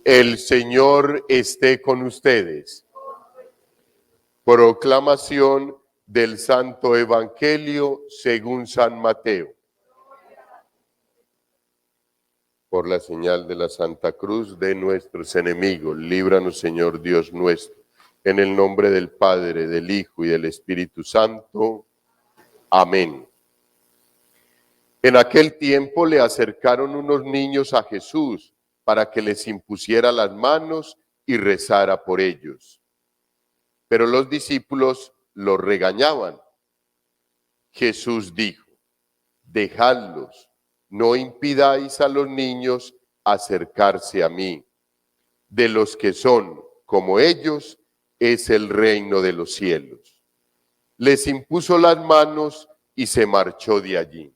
El Señor esté con ustedes. Proclamación del Santo Evangelio según San Mateo. Por la señal de la Santa Cruz de nuestros enemigos, líbranos, Señor Dios nuestro, en el nombre del Padre, del Hijo y del Espíritu Santo. Amén. En aquel tiempo le acercaron unos niños a Jesús para que les impusiera las manos y rezara por ellos. Pero los discípulos los regañaban. Jesús dijo: dejadlos, no impidáis a los niños acercarse a mí. De los que son como ellos es el reino de los cielos. Les impuso las manos y se marchó de allí.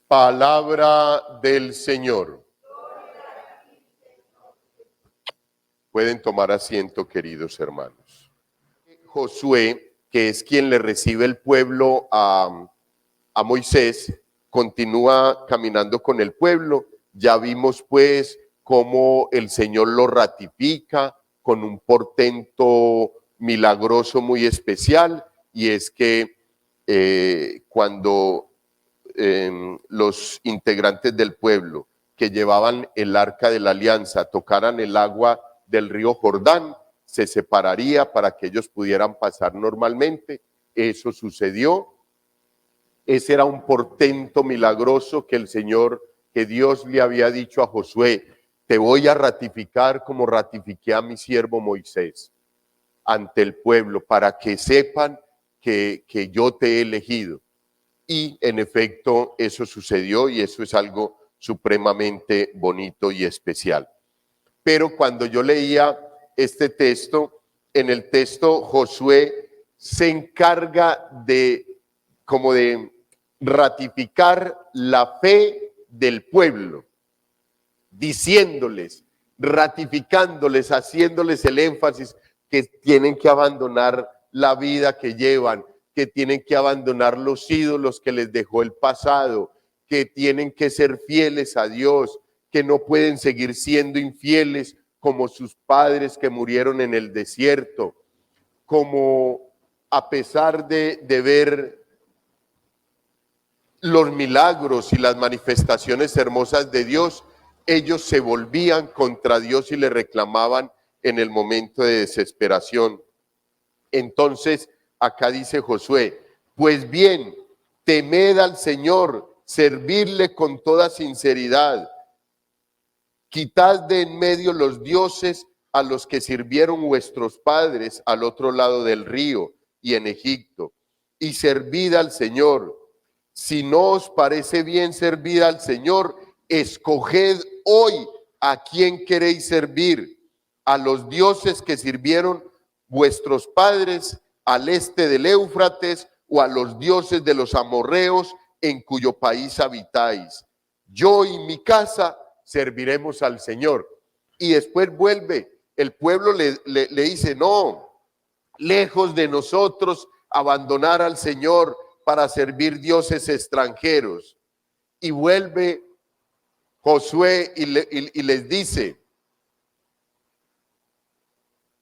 Palabra del Señor. Pueden tomar asiento, queridos hermanos. Josué, que es quien le recibe el pueblo a Moisés, continúa caminando con el pueblo. Ya vimos pues cómo el Señor lo ratifica con un portento milagroso muy especial, y es que cuando los integrantes del pueblo que llevaban el arca de la alianza tocaran el agua del río Jordán, se separaría para que ellos pudieran pasar normalmente. Eso sucedió. Ese era un portento milagroso que que Dios le había dicho a Josué: te voy a ratificar como ratifiqué a mi siervo Moisés ante el pueblo, para que sepan que yo te he elegido. Y en efecto eso sucedió, y eso es algo supremamente bonito y especial. Pero cuando yo leía este texto, en el texto Josué se encarga de ratificar la fe del pueblo, diciéndoles, ratificándoles, haciéndoles el énfasis que tienen que abandonar la vida que llevan, que tienen que abandonar los ídolos que les dejó el pasado, que tienen que ser fieles a Dios, que no pueden seguir siendo infieles como sus padres que murieron en el desierto, como a pesar de ver los milagros y las manifestaciones hermosas de Dios, ellos se volvían contra Dios y le reclamaban en el momento de desesperación. Entonces, acá dice Josué: pues bien, temed al Señor, servirle con toda sinceridad. Quitad de en medio los dioses a los que sirvieron vuestros padres al otro lado del río y en Egipto, y servid al Señor. Si no os parece bien servir al Señor, escoged hoy a quién queréis servir: a los dioses que sirvieron vuestros padres al este del Éufrates, o a los dioses de los amorreos en cuyo país habitáis. Yo y mi casa serviremos al Señor. Y después vuelve, el pueblo le dice: no, lejos de nosotros abandonar al Señor para servir dioses extranjeros. Y vuelve Josué y les dice: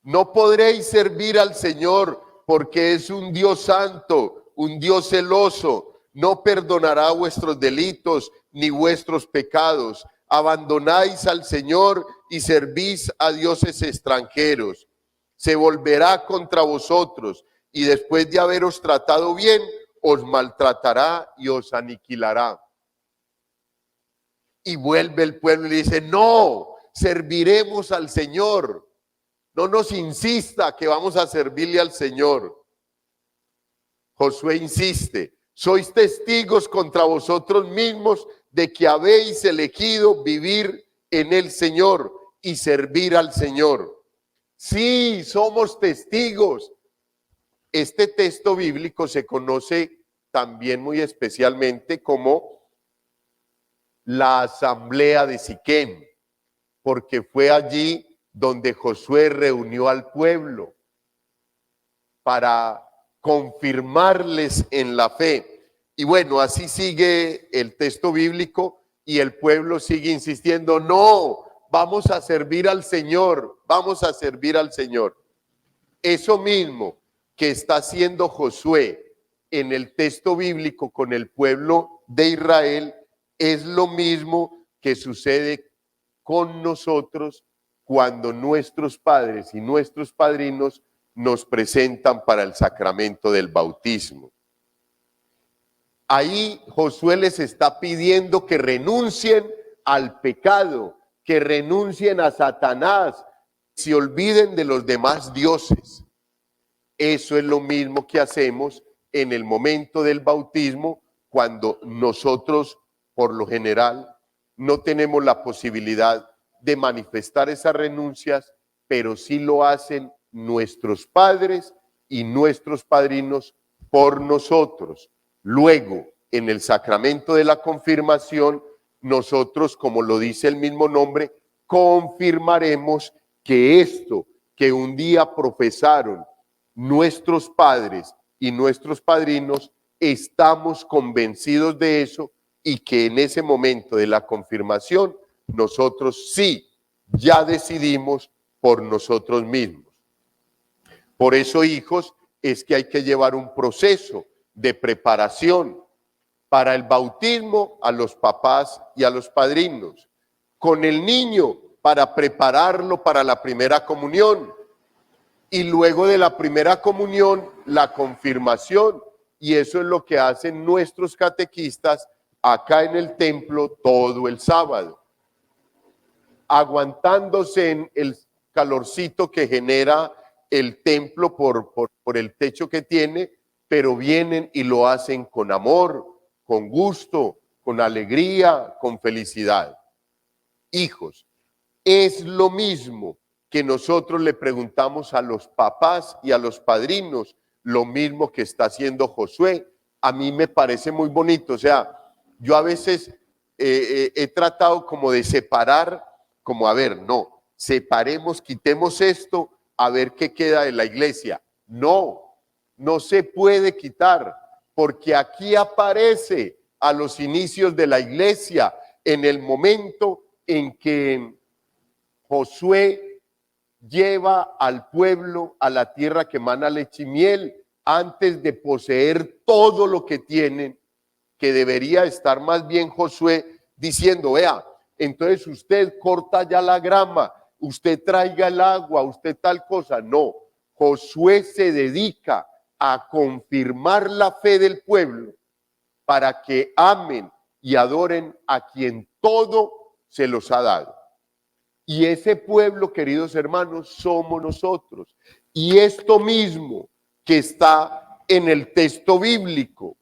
no podréis servir al Señor, porque es un Dios santo, un Dios celoso. No perdonará vuestros delitos ni vuestros pecados. Abandonáis al Señor y servís a dioses extranjeros. Se volverá contra vosotros, y después de haberos tratado bien, os maltratará y os aniquilará. Y vuelve el pueblo y dice: no, serviremos al Señor. No nos insista que vamos a servirle al Señor. Josué insiste: sois testigos contra vosotros mismos de que habéis elegido vivir en el Señor y servir al Señor. Sí, somos testigos. Este texto bíblico se conoce también muy especialmente como la asamblea de Siquem, porque fue allí donde Josué reunió al pueblo para confirmarles en la fe. Y bueno, así sigue el texto bíblico, y el pueblo sigue insistiendo, no, vamos a servir al Señor, vamos a servir al Señor. Eso mismo que está haciendo Josué en el texto bíblico con el pueblo de Israel es lo mismo que sucede con nosotros cuando nuestros padres y nuestros padrinos nos presentan para el sacramento del bautismo. Ahí Josué les está pidiendo que renuncien al pecado, que renuncien a Satanás, se olviden de los demás dioses. Eso es lo mismo que hacemos en el momento del bautismo, cuando nosotros, por lo general, no tenemos la posibilidad de manifestar esas renuncias, pero sí lo hacen nuestros padres y nuestros padrinos por nosotros. Luego, en el sacramento de la confirmación, nosotros, como lo dice el mismo nombre, confirmaremos que esto que un día profesaron nuestros padres y nuestros padrinos, estamos convencidos de eso y que en ese momento de la confirmación nosotros sí ya decidimos por nosotros mismos. Por eso, hijos, es que hay que llevar un proceso de preparación para el bautismo a los papás y a los padrinos, con el niño para prepararlo para la primera comunión, y luego de la primera comunión, la confirmación. Y eso es lo que hacen nuestros catequistas acá en el templo todo el sábado, aguantándose en el calorcito que genera el templo por el techo que tiene, pero vienen y lo hacen con amor, con gusto, con alegría, con felicidad. Hijos, es lo mismo que nosotros le preguntamos a los papás y a los padrinos, lo mismo que está haciendo Josué. A mí me parece muy bonito. O sea, yo a veces he tratado como de separar, como a ver, no, separemos, quitemos esto, a ver qué queda de la iglesia. No, no se puede quitar, porque aquí aparece a los inicios de la iglesia, en el momento en que Josué lleva al pueblo a la tierra que mana leche y miel, antes de poseer todo lo que tienen, que debería estar más bien Josué diciendo, vea, entonces usted corta ya la grama, usted traiga el agua, usted tal cosa. No, Josué se dedica a confirmar la fe del pueblo para que amen y adoren a quien todo se los ha dado. Y ese pueblo, queridos hermanos, somos nosotros. Y esto mismo que está en el texto bíblico,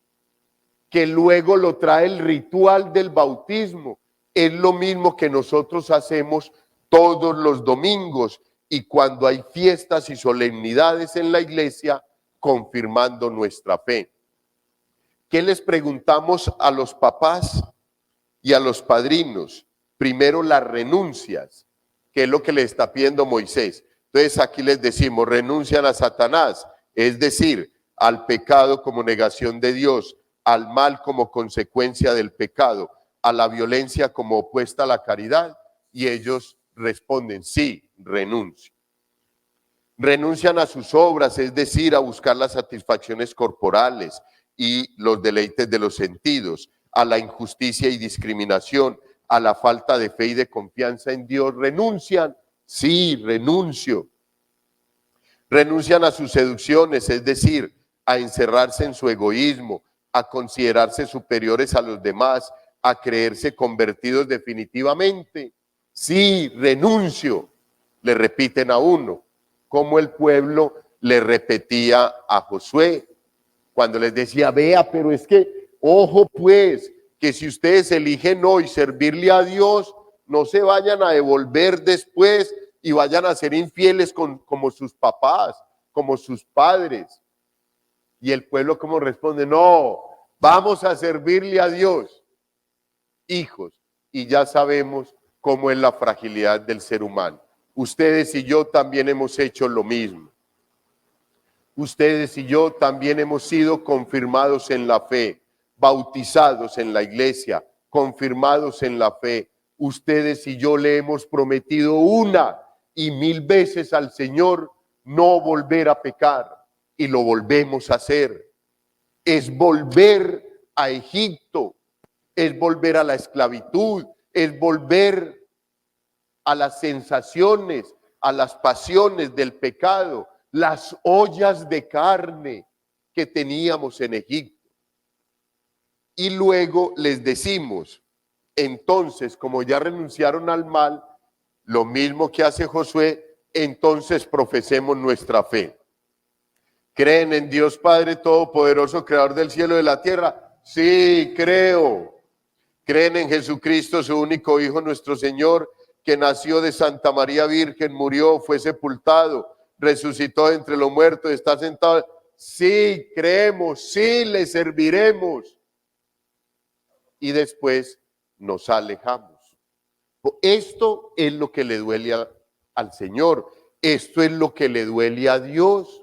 que luego lo trae el ritual del bautismo, es lo mismo que nosotros hacemos todos los domingos y cuando hay fiestas y solemnidades en la iglesia, confirmando nuestra fe. ¿Qué les preguntamos a los papás y a los padrinos? Primero, las renuncias, que es lo que le está pidiendo Moisés. Entonces aquí les decimos, renuncian a Satanás, es decir, al pecado como negación de Dios, al mal como consecuencia del pecado, a la violencia como opuesta a la caridad, y ellos responden, sí, renuncio. Renuncian a sus obras, es decir, a buscar las satisfacciones corporales y los deleites de los sentidos, a la injusticia y discriminación, a la falta de fe y de confianza en Dios. Renuncian, sí, renuncio. Renuncian a sus seducciones, es decir, a encerrarse en su egoísmo, a considerarse superiores a los demás, a creerse convertidos definitivamente. Sí, renuncio, le repiten a uno, como el pueblo le repetía a Josué cuando les decía, vea, pero es que, ojo pues, que si ustedes eligen hoy servirle a Dios, no se vayan a devolver después y vayan a ser infieles como sus papás, como sus padres. Y el pueblo como responde, no, vamos a servirle a Dios. Hijos, y ya sabemos cómo es la fragilidad del ser humano. Ustedes y yo también hemos hecho lo mismo. Ustedes y yo también hemos sido confirmados en la fe, bautizados en la iglesia, confirmados en la fe. Ustedes y yo le hemos prometido una y mil veces al Señor no volver a pecar, y lo volvemos a hacer. Es volver a Egipto, es volver a la esclavitud, es volver a las sensaciones, a las pasiones del pecado, las ollas de carne que teníamos en Egipto. Y luego les decimos, entonces, como ya renunciaron al mal, lo mismo que hace Josué, entonces profesemos nuestra fe. ¿Creen en Dios Padre Todopoderoso, Creador del cielo y de la tierra? Sí, creo. ¿Creen en Jesucristo, su único Hijo, nuestro Señor, que nació de Santa María Virgen, murió, fue sepultado, resucitó entre los muertos, está sentado? Sí, creemos, sí, le serviremos. Y después nos alejamos. Esto es lo que le duele al Señor. Esto es lo que le duele a Dios.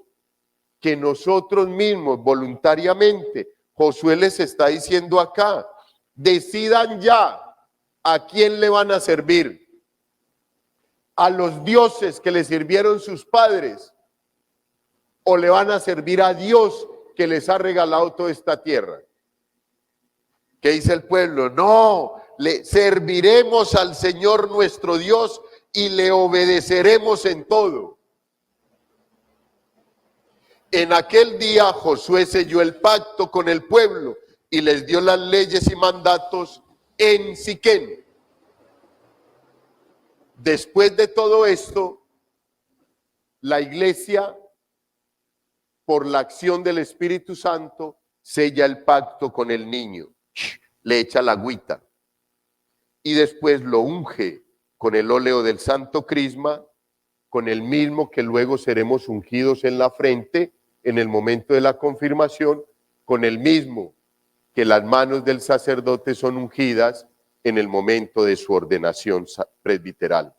Que nosotros mismos voluntariamente, Josué les está diciendo acá, decidan ya a quién le van a servir. A los dioses que le sirvieron sus padres, o le van a servir a Dios que les ha regalado toda esta tierra. ¿Qué dice el pueblo? No, le serviremos al Señor nuestro Dios y le obedeceremos en todo. En aquel día Josué selló el pacto con el pueblo y les dio las leyes y mandatos en Siquén. Después de todo esto, la iglesia, por la acción del Espíritu Santo, sella el pacto con el niño, le echa la agüita y después lo unge con el óleo del Santo Crisma, con el mismo que luego seremos ungidos en la frente en el momento de la confirmación, con el mismo que las manos del sacerdote son ungidas en el momento de su ordenación presbiteral.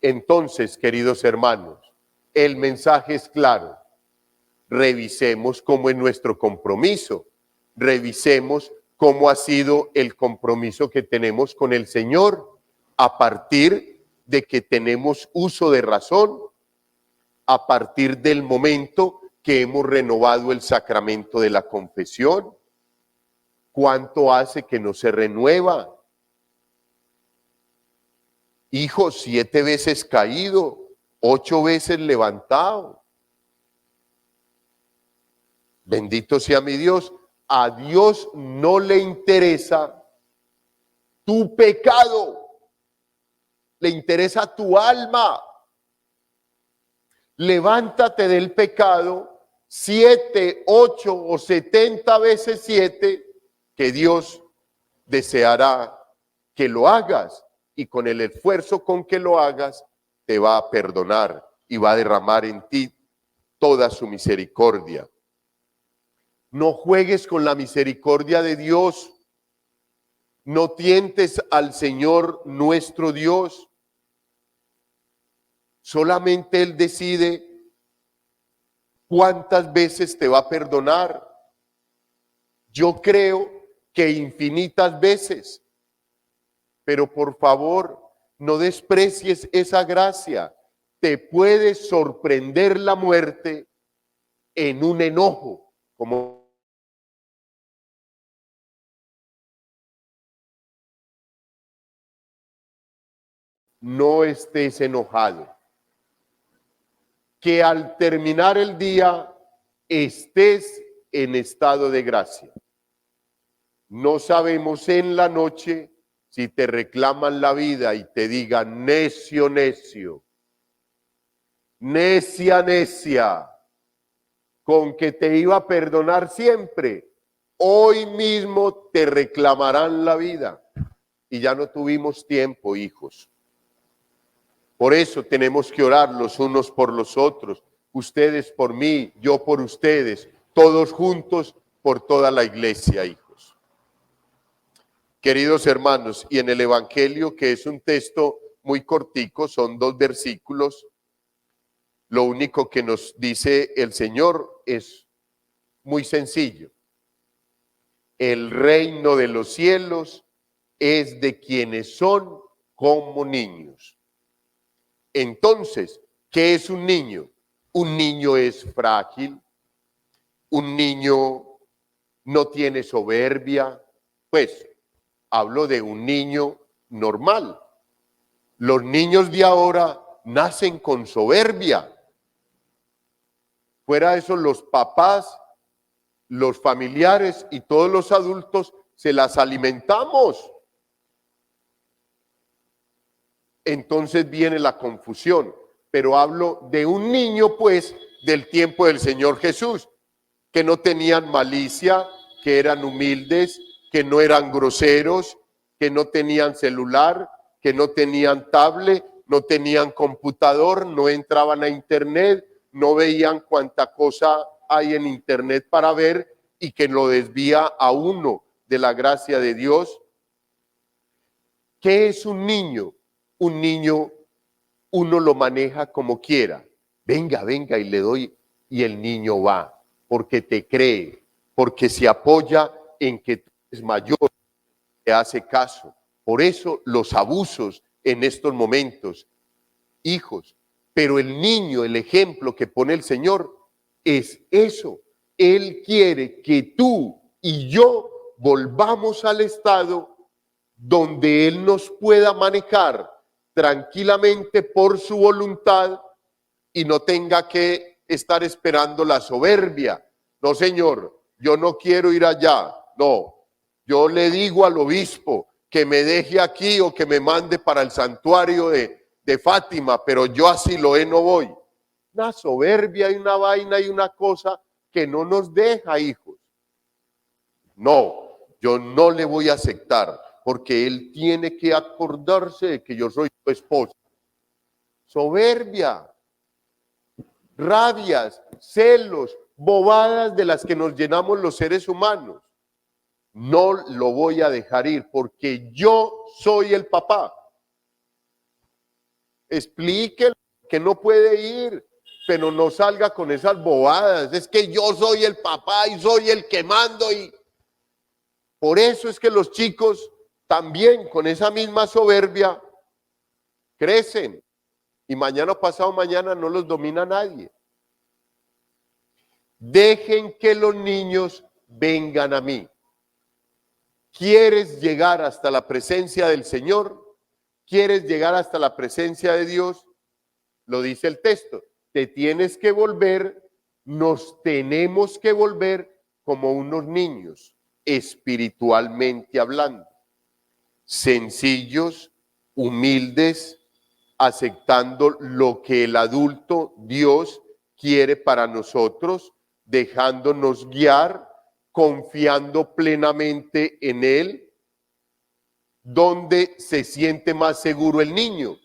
Entonces, queridos hermanos, el mensaje es claro. Revisemos cómo es nuestro compromiso, revisemos cómo ha sido el compromiso que tenemos con el Señor a partir de que tenemos uso de razón, a partir del momento que hemos renovado el sacramento de la confesión. ¿Cuánto hace que no se renueva? Hijo, 7 veces caído, 8 veces levantado. Bendito sea mi Dios. A Dios no le interesa tu pecado, le interesa tu alma. Levántate del pecado 7, 8 o 70 veces 7, que Dios deseará que lo hagas, y con el esfuerzo con que lo hagas te va a perdonar y va a derramar en ti toda su misericordia. No juegues con la misericordia de Dios. No tientes al Señor nuestro Dios. Solamente Él decide cuántas veces te va a perdonar. Yo creo que infinitas veces. Pero por favor, no desprecies esa gracia. Te puede sorprender la muerte en un enojo, como no estés enojado. Que al terminar el día estés en estado de gracia. No sabemos en la noche si te reclaman la vida y te digan necio, necio, necia, necia, con que te iba a perdonar siempre, hoy mismo te reclamarán la vida. Y ya no tuvimos tiempo, hijos. Por eso tenemos que orar los unos por los otros, ustedes por mí, yo por ustedes, todos juntos por toda la iglesia, hijos. Queridos hermanos, y en el Evangelio, que es un texto muy cortico, son 2 versículos, lo único que nos dice el Señor es muy sencillo. El reino de los cielos es de quienes son como niños. Entonces, ¿qué es un niño? Un niño es frágil, un niño no tiene soberbia, pues hablo de un niño normal. Los niños de ahora nacen con soberbia. Fuera de eso, los papás, los familiares y todos los adultos se las alimentamos. Entonces viene la confusión. Pero hablo de un niño, pues, del tiempo del Señor Jesús, que no tenían malicia, que eran humildes, que no eran groseros, que no tenían celular, que no tenían tablet, no tenían computador, no entraban a internet, no veían cuánta cosa hay en internet para ver y que lo desvía a uno de la gracia de Dios. ¿Qué es un niño? Un niño uno lo maneja como quiera. Venga, venga, y le doy, y el niño va, porque te cree, porque se apoya en que tú eres mayor, te hace caso. Por eso los abusos en estos momentos, hijos. Pero el niño, el ejemplo que pone el Señor, es eso. Él quiere que tú y yo volvamos al estado donde Él nos pueda manejar tranquilamente por su voluntad y no tenga que estar esperando la soberbia. No, Señor, yo no quiero ir allá. No, yo le digo al obispo que me deje aquí o que me mande para el santuario de Fátima, pero yo a Siloé no voy. Una soberbia y una vaina y una cosa que no nos deja, hijos. No, yo no le voy a aceptar, porque él tiene que acordarse de que yo soy su esposa. Soberbia, rabias, celos, bobadas de las que nos llenamos los seres humanos. No lo voy a dejar ir porque yo soy el papá. Explíquele que no puede ir, pero no salga con esas bobadas. Es que yo soy el papá y soy el que mando y... Por eso es que los chicos también con esa misma soberbia crecen y mañana o pasado mañana no los domina nadie. Dejen que los niños vengan a mí. ¿Quieres llegar hasta la presencia del Señor? ¿Quieres llegar hasta la presencia de Dios? Lo dice el texto. Te tienes que volver, nos tenemos que volver como unos niños, espiritualmente hablando. Sencillos, humildes, aceptando lo que el adulto Dios quiere para nosotros, dejándonos guiar, confiando plenamente en Él. ¿Dónde se siente más seguro el niño?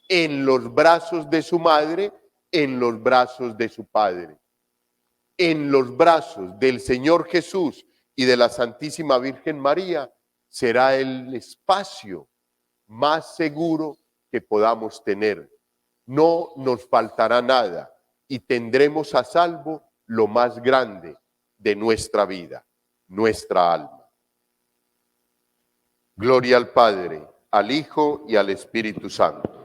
En los brazos de su madre, en los brazos de su padre. En los brazos del Señor Jesús y de la Santísima Virgen María será el espacio más seguro que podamos tener. No nos faltará nada y tendremos a salvo lo más grande de nuestra vida, nuestra alma. Gloria al Padre, al Hijo y al Espíritu Santo.